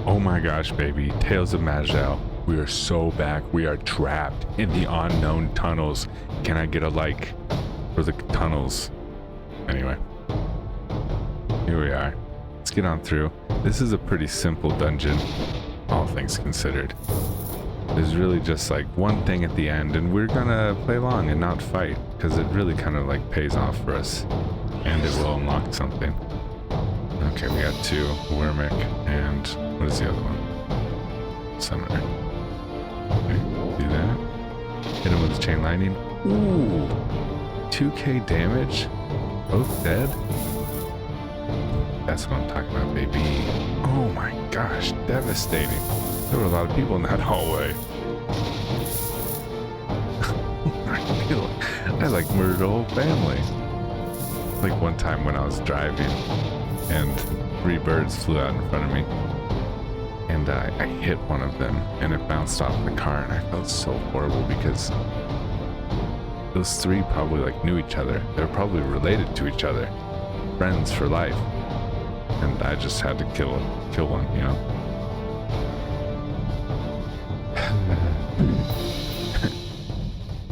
Oh my gosh, baby. Tales of Majel. We are so back. We are trapped in the unknown tunnels. Can I get a like for the tunnels? Anyway. Here we are. Let's get on through. This is a pretty simple dungeon, all things considered. There's really just like one thing at the end, and we're gonna play along and not fight, because it really kind of like pays off for us, and it will unlock something. Okay, we got 2, Wormic, and what is the other one? Summoner. Okay, do that. Hit him with the chain lightning. Ooh! 2k damage? Both dead? That's what I'm talking about, baby. Oh my gosh, devastating. There were a lot of people in that hallway. I like murdered a whole family. Like one time when I was driving and 3 birds flew out in front of me, and I hit one of them and it bounced off the car, and I felt so horrible because those 3 probably like knew each other. They were probably related to each other, friends for life, and I just had to kill one, you know.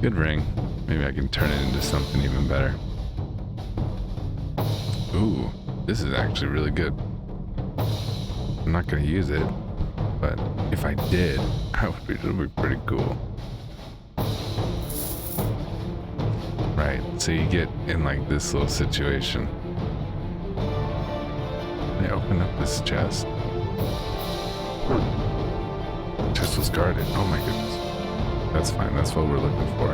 Good ring. Maybe I can turn it into something even better. Ooh, this is actually really good. I'm not gonna use it, but if I did, it would be pretty cool. Right, so you get in like this little situation. They open up this chest. Chest was guarded. Oh my goodness. That's fine, that's what we're looking for.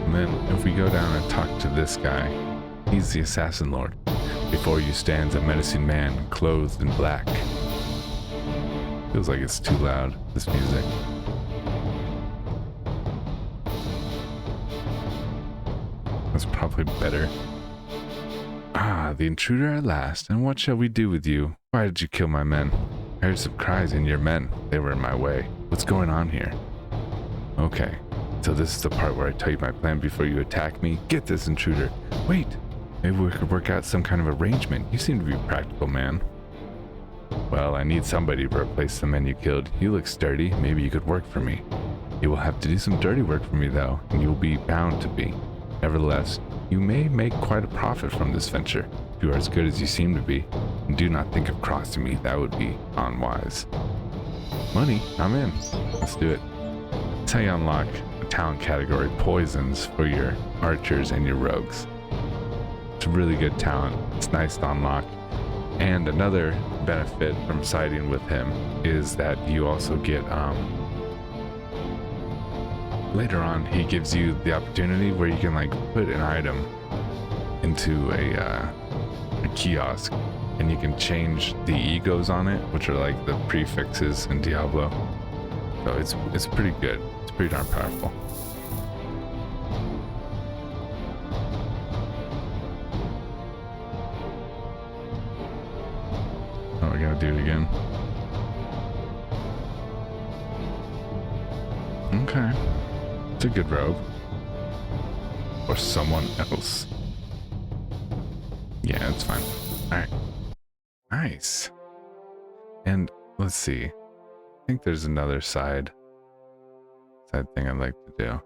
And then if we go down and talk to this guy, he's the Assassin Lord. Before you stands a menacing man clothed in black. Feels like it's too loud, this music. That's probably better. Ah, the intruder at last, and what shall we do with you? Why did you kill my men? I heard some cries in your men. They were in my way. What's going on here? Okay, so this is the part where I tell you my plan before you attack me. Get this, intruder. Wait, maybe we could work out some kind of arrangement. You seem to be a practical man. Well, I need somebody to replace the men you killed. You look sturdy. Maybe you could work for me. You will have to do some dirty work for me, though, and you'll be bound to be. Nevertheless, you may make quite a profit from this venture, if you are as good as you seem to be, and do not think of crossing me. That would be unwise. Money? I'm in. Let's do it. That's how you unlock a talent category, poisons, for your archers and your rogues. It's a really good talent. It's nice to unlock. And another benefit from siding with him is that you also get, later on, he gives you the opportunity where you can like put an item into a kiosk, and you can change the egos on it, which are like the prefixes in Diablo. So it's pretty good. It's pretty darn powerful. Oh, we're gonna do it again. Okay. It's a good robe. Or someone else. Yeah, it's fine. Alright. Nice. And let's see. I think there's another side thing I'd like to do.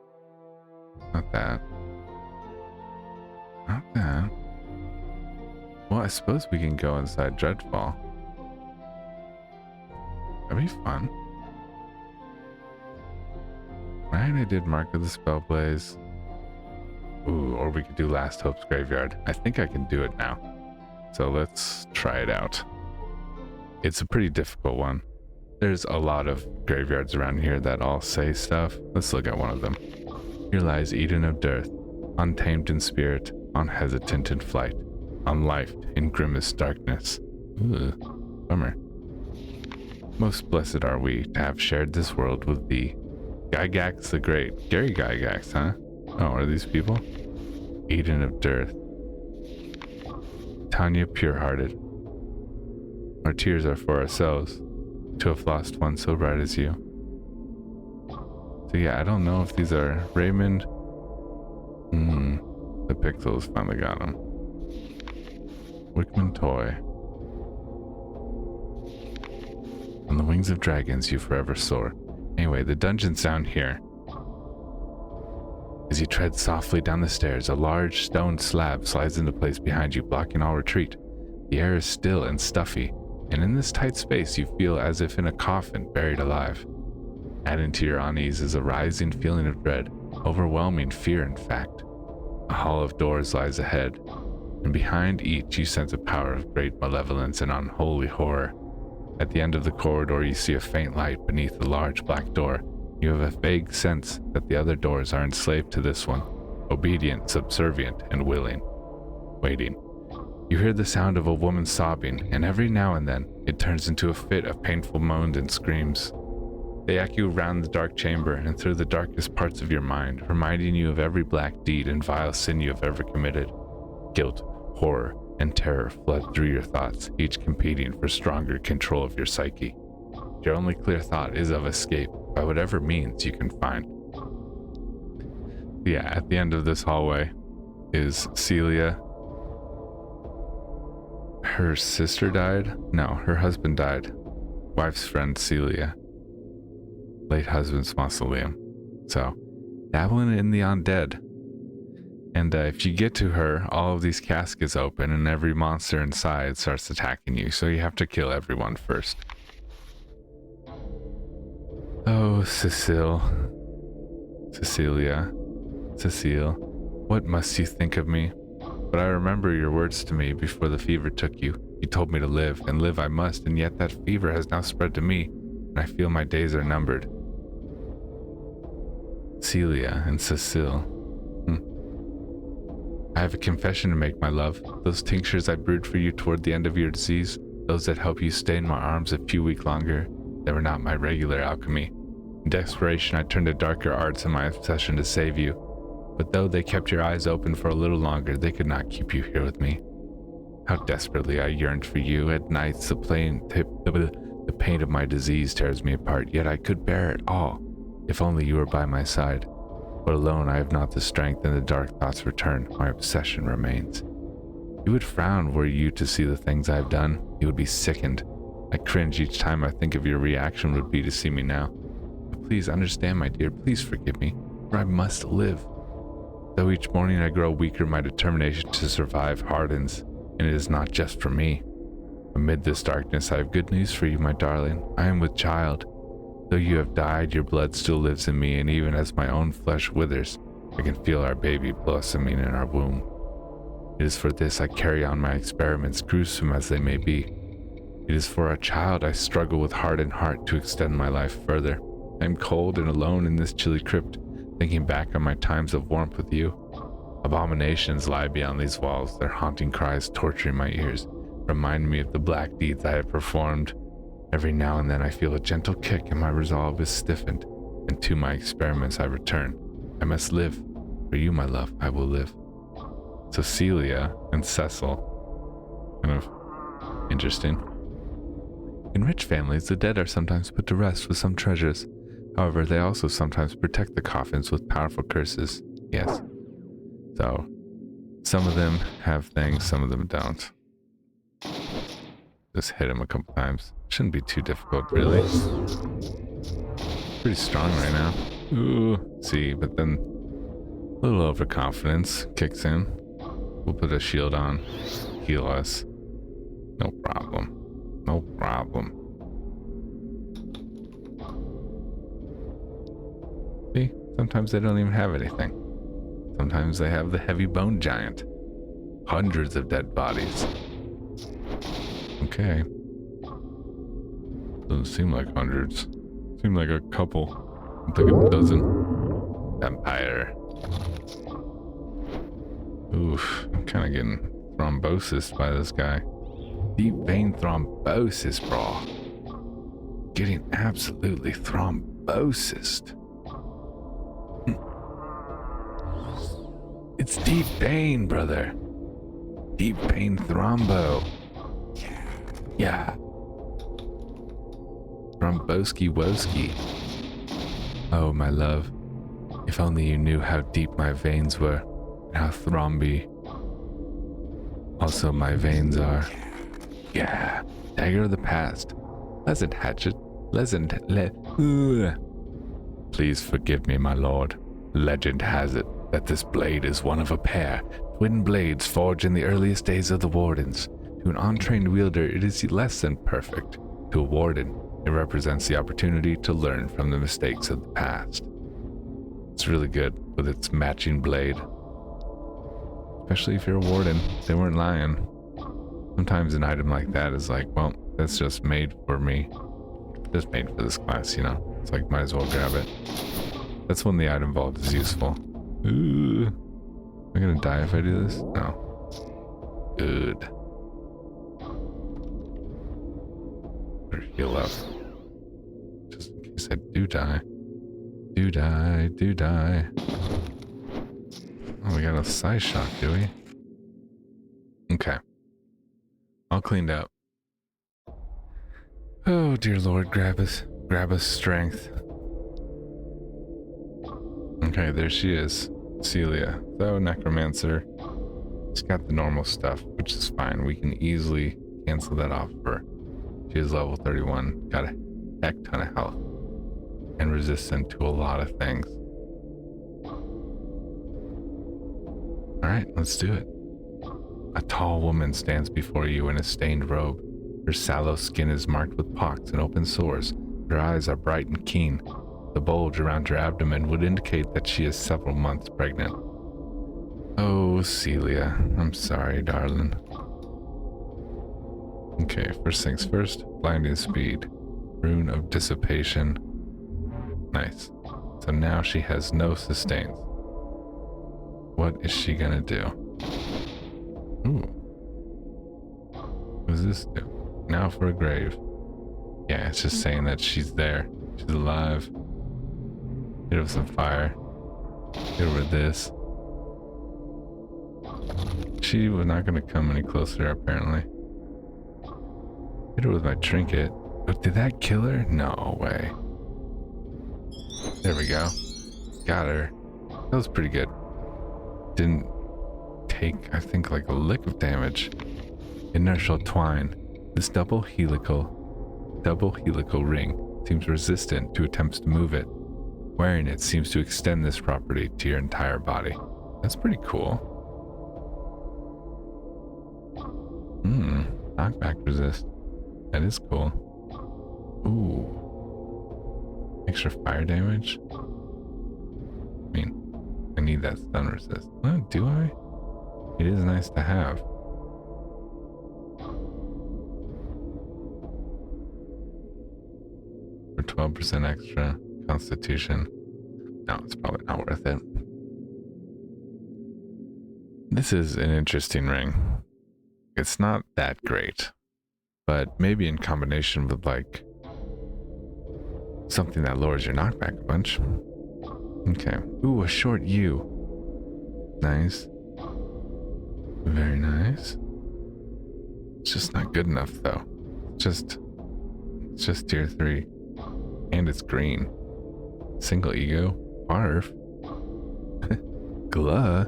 Not that. Not that. Well, I suppose we can go inside Dreadfall. That'd be fun. Right, I did Mark of the Spellblaze. Ooh, or we could do Last Hope's Graveyard. I think I can do it now. So let's try it out. It's a pretty difficult one. There's a lot of graveyards around here that all say stuff. Let's look at one of them. Here lies Eden of Dearth, untamed in spirit, unhesitant in flight, unlifed in grimmest darkness. Ooh, bummer. Most blessed are we to have shared this world with thee. Gygax the Great. Gary Gygax, huh? Oh, are these people? Eden of Dearth. Tanya Purehearted. Our tears are for ourselves, to have lost one so bright as you. So yeah, I don't know if these are Raymond. The pixels finally got him. Wickman toy. On the wings of dragons you forever soar. Anyway, the dungeon's down here. As you tread softly down the stairs, a large stone slab slides into place behind you, blocking all retreat. The air is still and stuffy, and in this tight space you feel as if in a coffin, buried alive. Adding to your unease is a rising feeling of dread, overwhelming fear in fact. A hall of doors lies ahead, and behind each you sense a power of great malevolence and unholy horror. At the end of the corridor you see a faint light beneath a large black door. You have a vague sense that the other doors are enslaved to this one, obedient, subservient, and willing. Waiting. You hear the sound of a woman sobbing, and every now and then it turns into a fit of painful moans and screams. They echo around the dark chamber and through the darkest parts of your mind, reminding you of every black deed and vile sin you have ever committed. Guilt, horror, and terror flood through your thoughts, each competing for stronger control of your psyche. Your only clear thought is of escape, by whatever means you can find. Yeah, at the end of this hallway is Celia. Her sister died? No, her husband died. Wife's friend Celia. Late husband's mausoleum. So, dabbling in the undead. And if you get to her, all of these caskets open and every monster inside starts attacking you, so you have to kill everyone first. Oh, Cecile. Cecilia. Cecile. What must you think of me? But I remember your words to me before the fever took you. You told me to live, and live I must, and yet that fever has now spread to me, and I feel my days are numbered. Celia and Cecile. I have a confession to make, my love. Those tinctures I brewed for you toward the end of your disease, those that help you stay in my arms a few weeks longer, they were not my regular alchemy. In desperation, I turned to darker arts in my obsession to save you. But though they kept your eyes open for a little longer, they could not keep you here with me. How desperately I yearned for you. At nights, the pain of my disease tears me apart, yet I could bear it all, if only you were by my side. But alone I have not the strength, and the dark thoughts return. My obsession remains. You would frown were you to see the things I have done. You would be sickened. I cringe each time I think of your reaction would be to see me now. But please understand, my dear, please forgive me, for I must live. Though each morning I grow weaker, my determination to survive hardens, and it is not just for me. Amid this darkness, I have good news for you, my darling. I am with child. Though you have died, your blood still lives in me, and even as my own flesh withers, I can feel our baby blossoming in our womb. It is for this I carry on my experiments, gruesome as they may be. It is for our child I struggle with heart and heart to extend my life further. I am cold and alone in this chilly crypt, thinking back on my times of warmth with you. Abominations lie beyond these walls, their haunting cries torturing my ears, reminding me of the black deeds I have performed. Every now and then I feel a gentle kick and my resolve is stiffened, and to my experiments I return. I must live. For you, my love, I will live. So Celia and Cecil. Kind of interesting. In rich families, the dead are sometimes put to rest with some treasures. However, they also sometimes protect the coffins with powerful curses. Yes. So, some of them have things, some of them don't. Just hit him a couple times. Shouldn't be too difficult, really. Pretty strong right now. Ooh, see, but then a little overconfidence kicks in. We'll put a shield on, heal us. No problem. No problem. See, sometimes they don't even have anything. Sometimes they have the heavy bone giant. Hundreds of dead bodies. Okay. Doesn't seem like hundreds. Seem like a couple. Like a dozen. Vampire. Oof, I'm kind of getting thrombosis by this guy. Deep vein thrombosis, bro. Getting absolutely thrombosis. It's deep vein, brother. Deep vein thrombo. Yeah. Thromboski woski. Oh, my love. If only you knew how deep my veins were. how thromby. Also, my veins are. Yeah. Dagger of the past. Pleasant hatchet. Please forgive me, my lord. Legend has it that this blade is one of a pair. Twin blades forged in the earliest days of the Wardens. To an untrained wielder, it is less than perfect. To a Warden, it represents the opportunity to learn from the mistakes of the past. It's really good with its matching blade. Especially if you're a Warden. They weren't lying. Sometimes an item like that is like, well, that's just made for me. Just made for this class, you know? It's like, might as well grab it. That's when the item vault is useful. Ooh. Am I gonna die if I do this? No. Good. Better heal up. Just in case I do die. Do die. Oh, we got a side shot, do we? Okay. All cleaned up. Oh, dear Lord, grab us strength. Okay, there she is. Celia. So, Necromancer. She's got the normal stuff, which is fine. We can easily cancel that off for her. She is level 31. Got a heck ton of health. And resistant to a lot of things. Alright, let's do it. A tall woman stands before you in a stained robe. Her sallow skin is marked with pocks and open sores. Her eyes are bright and keen. The bulge around her abdomen would indicate that she is several months pregnant. Oh, Celia, I'm sorry, darling. Okay, first things first, blinding speed. Rune of dissipation. Nice. So now she has no sustains. What is she gonna do? Ooh. What does this do? Now for a grave. Yeah, it's just saying that she's there. She's alive. Hit her with some fire. Hit her with this. She was not gonna come any closer, apparently. Hit her with my trinket. But did that kill her? No way. There we go. Got her. That was pretty good. Didn't take, I think, like a lick of damage. Inertial twine. This double helical ring seems resistant to attempts to move it. Wearing it seems to extend this property to your entire body. That's pretty cool. Knockback resist. That is cool. Ooh. Extra fire damage? I mean, I need that stun resist. What, do I? It is nice to have. For 12% extra constitution. No, it's probably not worth it. This is an interesting ring. It's not that great, but maybe in combination with like something that lowers your knockback a bunch. Okay. Ooh, a short U. Nice. Very nice. It's just not good enough though. It's just tier 3. And it's green. Single ego. Barf. Gluh.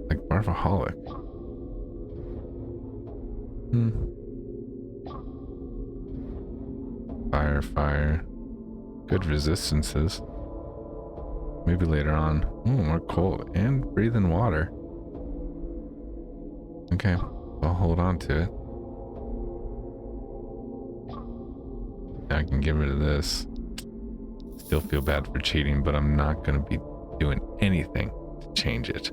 Like barfaholic. Fire. Good resistances. Maybe later on. Ooh, more cold. And breathing water. Okay. I'll hold on to it. I can get rid of this. Still feel bad for cheating, but I'm not going to be doing anything to change it.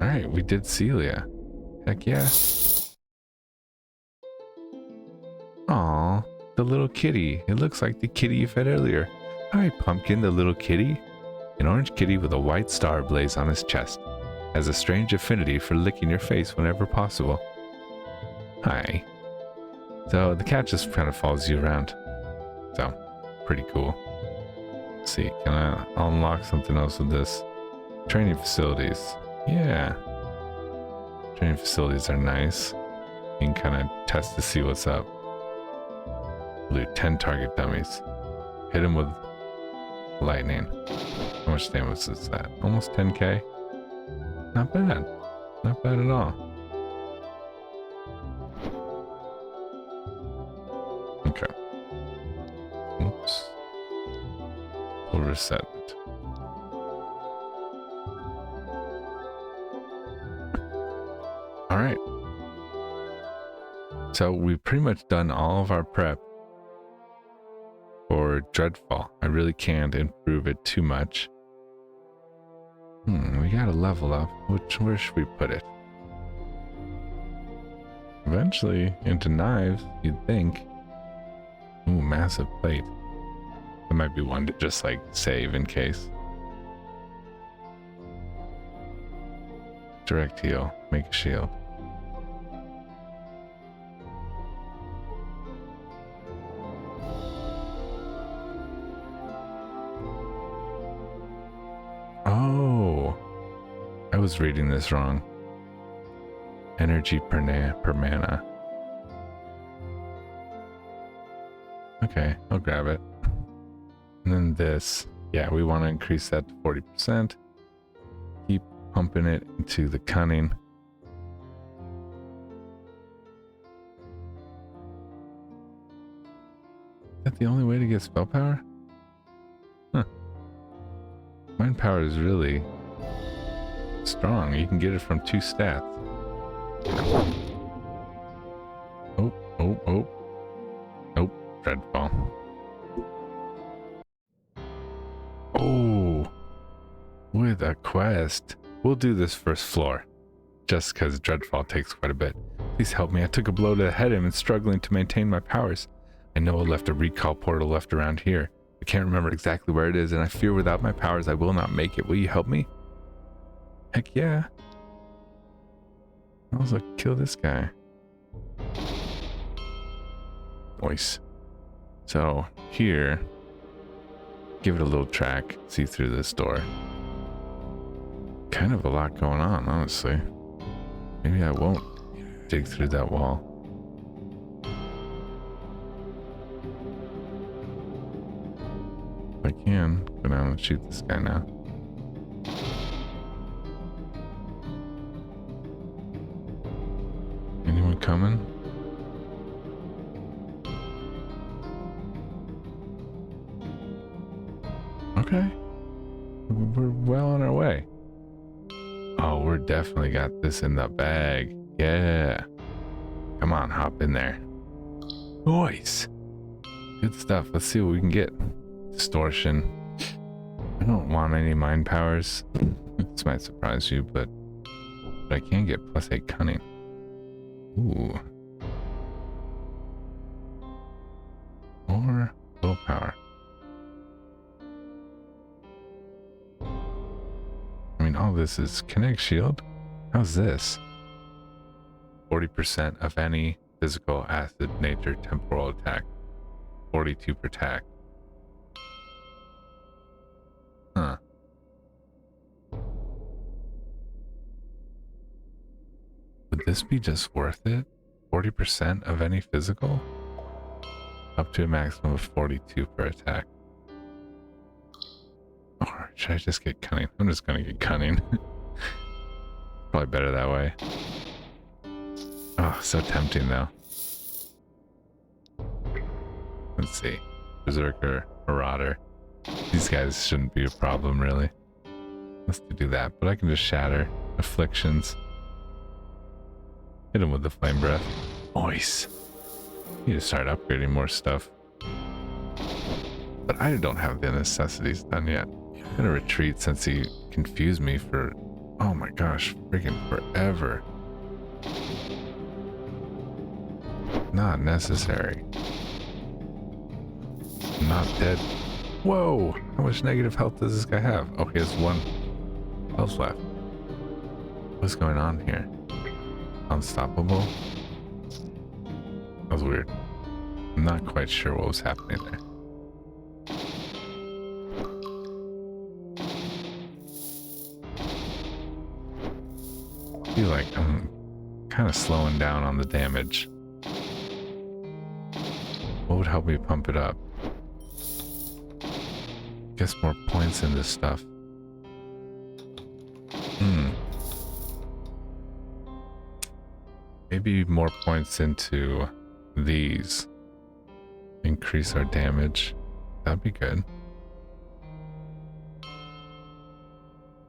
Alright, we did Celia. Heck yeah. Aw, the little kitty. It looks like the kitty you fed earlier. Hi, Pumpkin, the little kitty. An orange kitty with a white star blaze on his chest. Has a strange affinity for licking your face whenever possible. Hi. So the cat just kind of follows you around. So, pretty cool. Let's see, can I unlock something else with this? Training facilities. Yeah. Training facilities are nice. You can kind of test to see what's up. Loot 10 target dummies. Hit them with lightning. How much damage is that? Almost 10k? Not bad. Not bad at all. Okay. Oops. We'll reset it. Alright. So we've pretty much done all of our prep for Dreadfall. I really can't improve it too much. We gotta level up. Where should we put it? Eventually into knives, you'd think. Ooh, massive plate. That might be one to just like save in case. Direct heal. Make a shield. Oh, I was reading this wrong. Energy per mana. Okay, I'll grab it. And then this, yeah, we want to increase that to 40%. Keep pumping it into the cunning. Is that the only way to get spell power? Huh. Mind power is really strong. You can get it from 2 stats. Oh. Nope. Dreadfall. Oh. With a quest. We'll do this first floor. Just because Dreadfall takes quite a bit. Please help me. I took a blow to the head and am struggling to maintain my powers. I know I left a recall portal left around here. I can't remember exactly where it is, and I fear without my powers I will not make it. Will you help me? Heck yeah. I'll also kill this guy. Nice. So, here, give it a little track, see through this door. Kind of a lot going on, honestly. Maybe I won't dig through that wall. If I can, go down and shoot this guy now. Anyone coming? Okay. We're well on our way. Oh, we're definitely got this in the bag. Yeah. Come on, hop in there. Nice. Good stuff. Let's see what we can get. Distortion. I don't want any mind powers. This might surprise you, but I can get +8 cunning. Ooh. Or willpower. I mean, all this is kinetic shield. How's this? 40% of any physical acid nature temporal attack. 42 per attack. Huh. Would this be just worth it? 40% of any physical? Up to a maximum of 42 per attack. Or should I just get cunning? I'm just gonna get cunning. Probably better that way. Oh, so tempting though. Let's see. Berserker, Marauder. These guys shouldn't be a problem, really. Let's do that, but I can just shatter afflictions. Hit him with the flame breath. Nice. Need to start upgrading more stuff. But I don't have the necessities done yet. I'm gonna retreat since he confused me for, oh my gosh, freaking forever. Not necessary. Not dead. Whoa! How much negative health does this guy have? Oh, he has 1 health left. What's going on here? Unstoppable? That was weird. I'm not quite sure what was happening there. I feel like I'm kind of slowing down on the damage. What would help me pump it up? Guess more points in this stuff. Maybe more points into these. Increase our damage. That'd be good.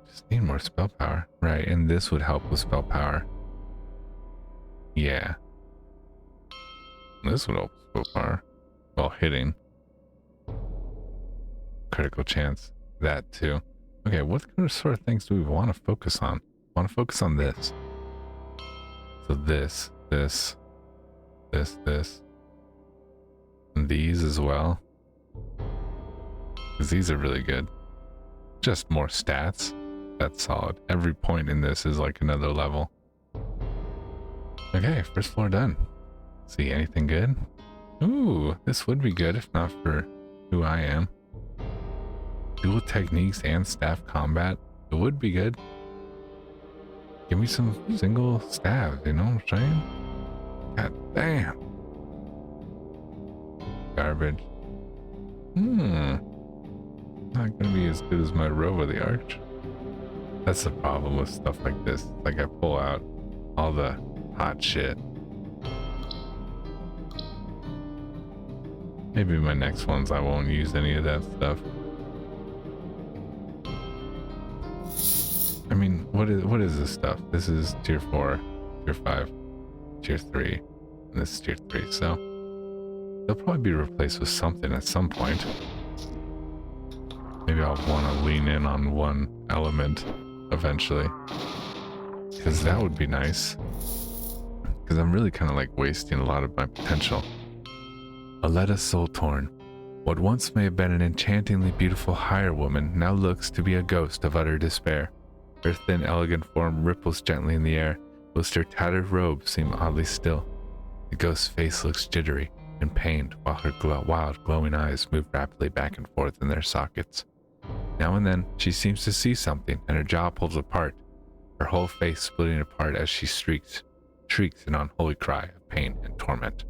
Just need more spell power. Right, and this would help with spell power. Yeah. This would help with spell power. While hitting. Critical chance. That too. Okay, what sort of things do we want to focus on? I want to focus on this. So this. And these as well. Because these are really good. Just more stats. That's solid. Every point in this is like another level. Okay, first floor done. See anything good? Ooh, this would be good if not for who I am. Dual techniques and staff combat. It would be good. Give me some single stabs, you know what I'm saying? God damn. Garbage. Not gonna be as good as my Row of the Arch. That's the problem with stuff like this. Like I pull out all the hot shit. Maybe my next ones I won't use any of that stuff. I mean, what is this stuff? This is tier 4, tier 5, tier 3, and this is tier 3, so they'll probably be replaced with something at some point. Maybe I'll want to lean in on one element eventually, because that would be nice. Because I'm really kind of like wasting a lot of my potential. Aletta Soultorn. What once may have been an enchantingly beautiful hire woman now looks to be a ghost of utter despair. Her thin, elegant form ripples gently in the air, whilst her tattered robes seem oddly still. The ghost's face looks jittery and pained, while her wild, glowing eyes move rapidly back and forth in their sockets. Now and then, she seems to see something, and her jaw pulls apart, her whole face splitting apart as she shrieks an unholy cry of pain and torment.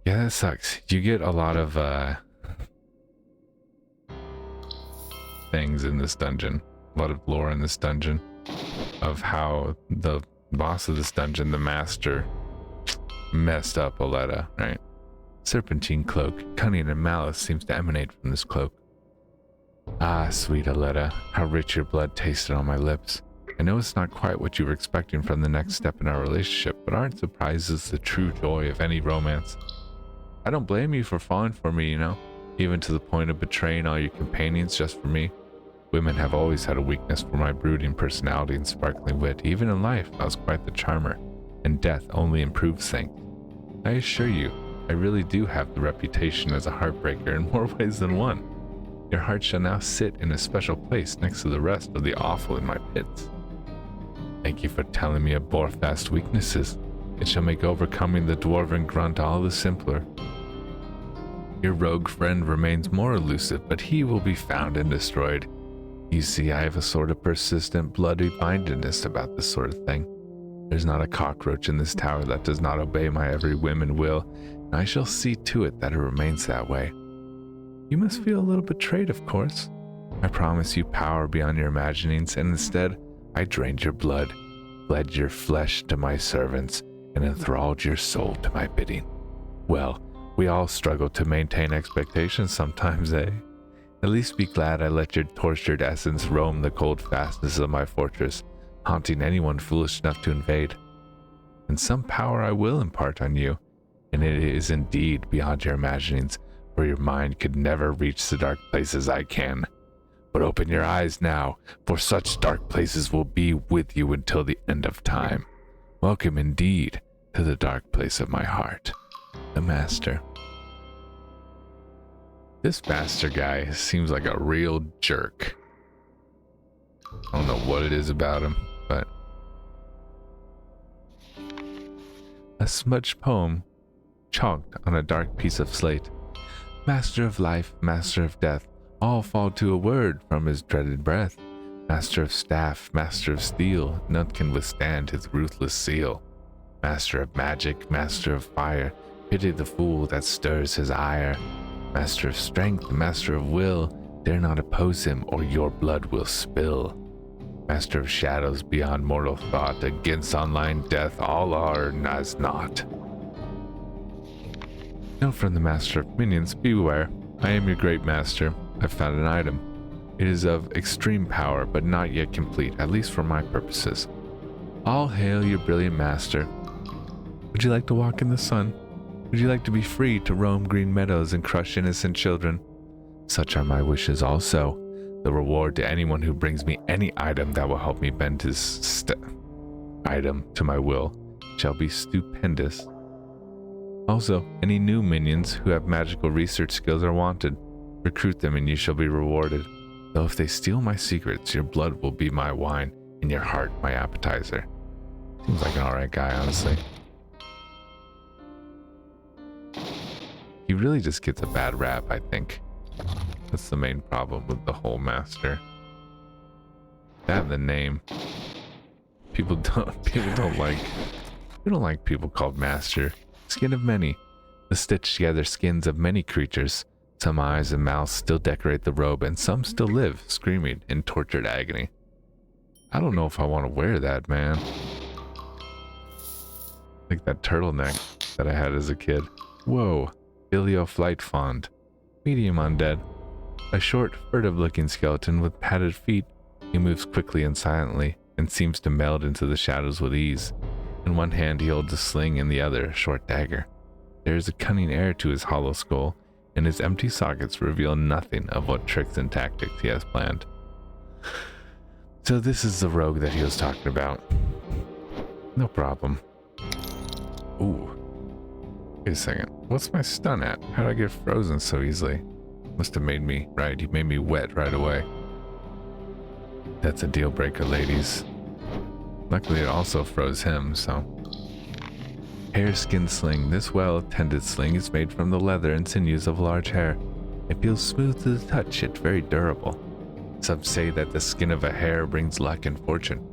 Yeah, that sucks. You get a lot of things in this dungeon. A lot of lore in this dungeon of how the boss of this dungeon, the master, messed up Aletta, right? Serpentine cloak, cunning and malice seems to emanate from this cloak. Ah, sweet Aletta, how rich your blood tasted on my lips. I know it's not quite what you were expecting from the next step in our relationship, but aren't surprises the true joy of any romance? I don't blame you for falling for me, you know, even to the point of betraying all your companions just for me. Women have always had a weakness for my brooding personality and sparkling wit. Even in life, I was quite the charmer, and death only improves things. I assure you, I really do have the reputation as a heartbreaker in more ways than one. Your heart shall now sit in a special place next to the rest of the awful in my pits. Thank you for telling me of Borfast's weaknesses. It shall make overcoming the dwarven grunt all the simpler. Your rogue friend remains more elusive, but he will be found and destroyed. You see, I have a sort of persistent bloody-mindedness about this sort of thing. There's not a cockroach in this tower that does not obey my every whim and will, and I shall see to it that it remains that way. You must feel a little betrayed, of course. I promise you power beyond your imaginings, and instead, I drained your blood, bled your flesh to my servants, and enthralled your soul to my bidding. Well, we all struggle to maintain expectations sometimes, eh? At least be glad I let your tortured essence roam the cold fastnesses of my fortress, haunting anyone foolish enough to invade. And some power I will impart on you, and it is indeed beyond your imaginings, for your mind could never reach the dark places I can. But open your eyes now, for such dark places will be with you until the end of time. Welcome indeed to the dark place of my heart, the Master. This master guy seems like a real jerk. I don't know what it is about him, but... A smudged poem chalked on a dark piece of slate. Master of life, master of death, all fall to a word from his dreaded breath. Master of staff, master of steel, none can withstand his ruthless seal. Master of magic, master of fire, pity the fool that stirs his ire. Master of strength, master of will, dare not oppose him or your blood will spill. Master of shadows beyond mortal thought, against online death, all are as naught. Note from the Master of Minions, beware. I am your great master. I've found an item. It is of extreme power, but not yet complete, at least for my purposes. All hail your brilliant master. Would you like to walk in the sun? Would you like to be free to roam green meadows and crush innocent children? Such are my wishes also. The reward to anyone who brings me any item that will help me bend his item to my will shall be stupendous. Also, any new minions who have magical research skills are wanted. Recruit them and you shall be rewarded. Though if they steal my secrets, your blood will be my wine and your heart my appetizer. Seems like an alright guy, honestly. He really just gets a bad rap, I think. That's the main problem with the whole master. That and the name. People don't like people called master. Skin of many. The stitched together skins of many creatures. Some eyes and mouths still decorate the robe, and some still live, screaming in tortured agony. I don't know if I want to wear that, man. Like that turtleneck that I had as a kid. Whoa. Ilio Flight Fond. Medium undead. A short, furtive-looking skeleton with padded feet. He moves quickly and silently, and seems to meld into the shadows with ease. In one hand he holds a sling, in the other a short dagger. There is a cunning air to his hollow skull, and his empty sockets reveal nothing of what tricks and tactics he has planned. So this is the rogue that he was talking about. No problem. Ooh. Wait a second. What's my stun at? How did I get frozen so easily? Must have made me... Right, he made me wet right away. That's a deal breaker, ladies. Luckily it also froze him, so... Hareskin sling. This well-tended sling is made from the leather and sinews of large hair. It feels smooth to the touch, yet very durable. Some say that the skin of a hare brings luck and fortune.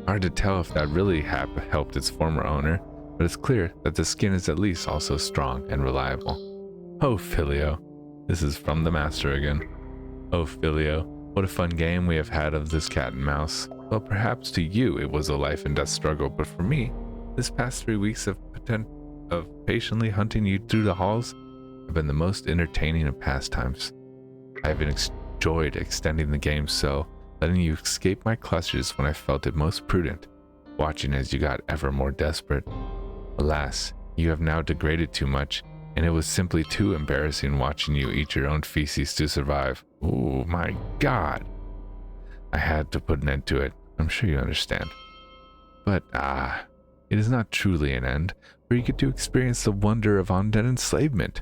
Hard to tell if that really helped its former owner, but it's clear that the skin is at least also strong and reliable. Oh, Filio. This is from the master again. Oh, Filio, what a fun game we have had of this cat and mouse. Well, perhaps to you it was a life and death struggle, but for me, this past 3 weeks of patiently hunting you through the halls have been the most entertaining of pastimes. I have enjoyed extending the game so, letting you escape my clutches when I felt it most prudent, watching as you got ever more desperate. Alas, you have now degraded too much, and it was simply too embarrassing watching you eat your own feces to survive. Oh my god. I had to put an end to it. I'm sure you understand. But, it is not truly an end, for you get to experience the wonder of undead enslavement.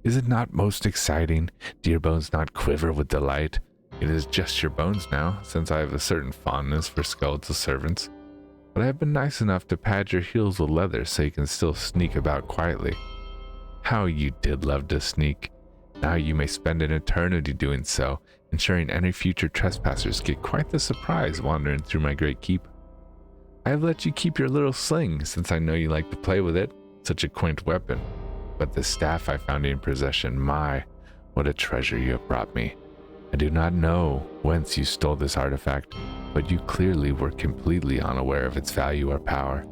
Is it not most exciting? Do your bones not quiver with delight? It is just your bones now, since I have a certain fondness for skeletal servants. But I have been nice enough to pad your heels with leather so you can still sneak about quietly. How you did love to sneak. Now you may spend an eternity doing so, ensuring any future trespassers get quite the surprise wandering through my great keep. I have let you keep your little sling, since I know you like to play with it, such a quaint weapon. But the staff I found in possession, my, what a treasure you have brought me. I do not know whence you stole this artifact, but you clearly were completely unaware of its value or power.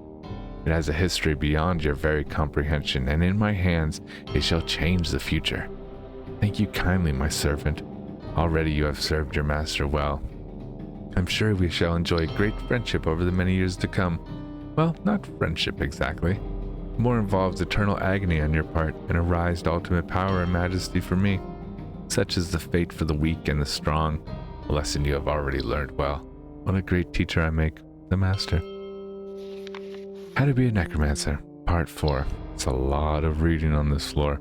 It has a history beyond your very comprehension, and in my hands it shall change the future. Thank you kindly, my servant. Already you have served your master well. I'm sure we shall enjoy great friendship over the many years to come. Well, not friendship exactly. More involves eternal agony on your part, and a rise to ultimate power and majesty for me. Such is the fate for the weak and the strong, a lesson you have already learned well. What a great teacher I make, the master. How to be a necromancer, part 4. It's a lot of reading on this floor.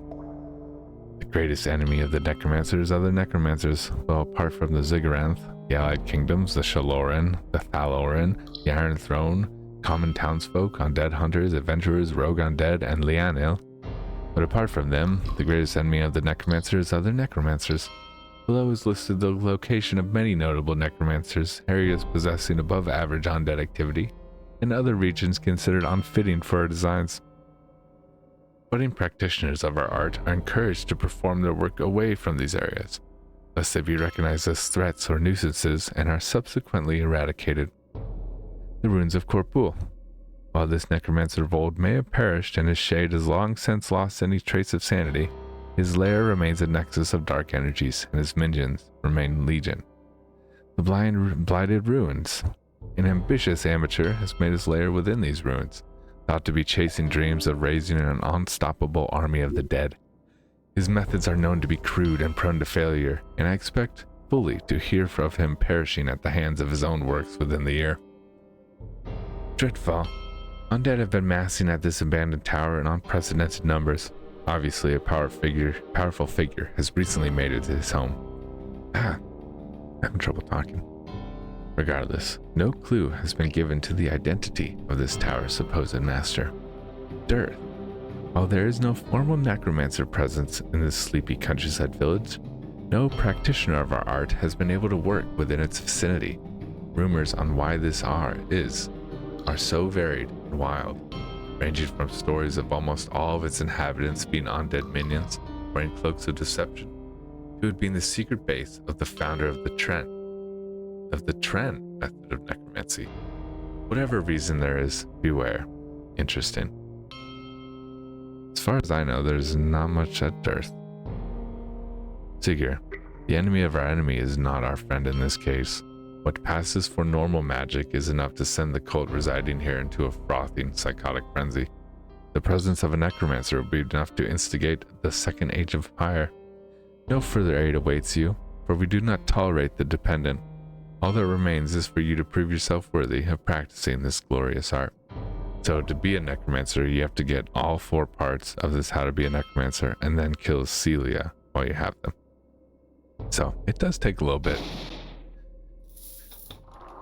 The greatest enemy of the necromancer is other necromancers, well, apart from the Zigguranth, the allied kingdoms, the Shaloran, the Thaloran, the Iron Throne, common townsfolk, undead hunters, adventurers, rogue undead, and Lianil. But apart from them, the greatest enemy of the necromancer is other necromancers. Below is listed the location of many notable necromancers, areas possessing above average undead activity, and other regions considered unfitting for our designs. Budding practitioners of our art are encouraged to perform their work away from these areas. lest they be recognized as threats or nuisances and are subsequently eradicated. The ruins of Corpul. While this necromancer of old may have perished and his shade has long since lost any trace of sanity, his lair remains a nexus of dark energies, and his minions remain legion. The blighted ruins. An ambitious amateur has made his lair within these ruins, thought to be chasing dreams of raising an unstoppable army of the dead. His methods are known to be crude and prone to failure, and I expect fully to hear of him perishing at the hands of his own works within the year. Dreadfall. Undead have been massing at this abandoned tower in unprecedented numbers. Obviously, a powerful figure has recently made it his home. Having trouble talking. Regardless, no clue has been given to the identity of this tower's supposed master. Dearth. While there is no formal necromancer presence in this sleepy countryside village, no practitioner of our art has been able to work within its vicinity. Rumors on why this are so varied and wild, ranging from stories of almost all of its inhabitants being undead minions wearing cloaks of deception, to it being the secret base of the founder of the Tren method of necromancy. Whatever reason there is, beware. Interesting. As far as I know, there's not much at Dearth. Sigurd, the enemy of our enemy is not our friend in this case. What passes for normal magic is enough to send the cult residing here into a frothing, psychotic frenzy. The presence of a necromancer will be enough to instigate the second age of fire. No further aid awaits you, for we do not tolerate the dependent. All that remains is for you to prove yourself worthy of practicing this glorious art. So to be a necromancer, you have to get all 4 parts of this How to Be a Necromancer and then kill Celia while you have them. So it does take a little bit,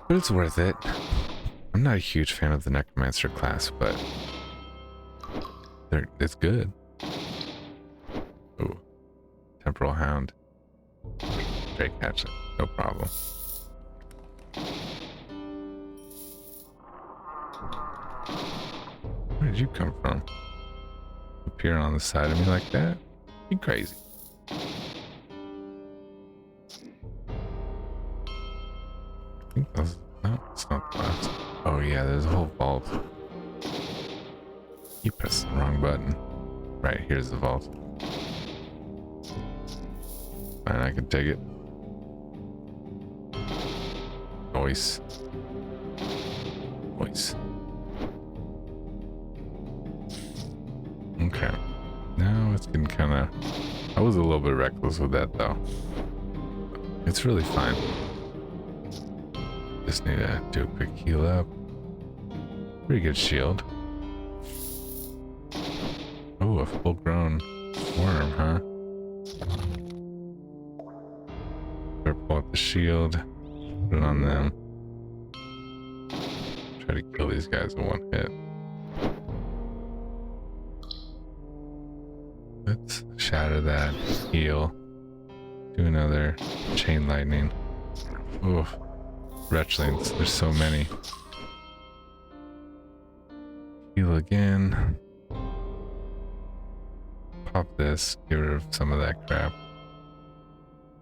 but it's worth it. I'm not a huge fan of the necromancer class, but it's good. Ooh, temporal hound, Drake hatchet, no problem. Where did you come from? Appearing on the side of me like that? You crazy. I think that's, no, it's not the last. Oh yeah, there's a whole vault. You pressed the wrong button. Right, here's the vault. Fine, I can take it. Noise. Noise. Okay. Now it's getting kind of... I was a little bit reckless with that though. It's really fine. Just need to do a quick heal up. Pretty good shield. Oh, a full-grown worm, huh? Better pull out the shield. Put it on them. Try to kill these guys in one hit. Let's shatter that. Heal. Do another chain lightning. Oof. Wretchlings. There's so many. Heal again. Pop this. Get rid of some of that crap.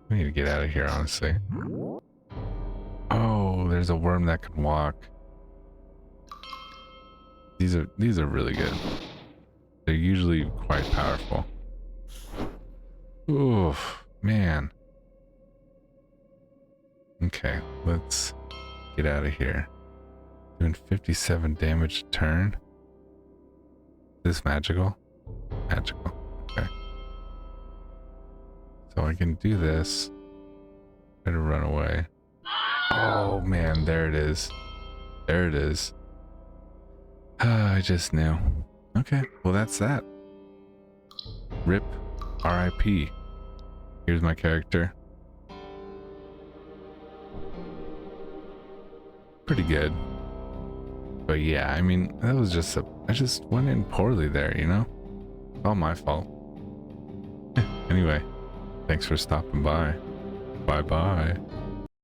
We need to get out of here, honestly. Oh, there's a worm that can walk. These are really good. They're usually quite powerful. Oof, man. Okay, let's get out of here. Doing 57 damage a turn. Is this magical? Magical. Okay. So I can do this. Try to run away. Oh man, there it is. There it is. I just knew. Okay, well that's that. RIP. RIP. Here's my character. Pretty good. But yeah, I mean, that was just I just went in poorly there, you know? It's all my fault. Anyway, thanks for stopping by. Bye-bye.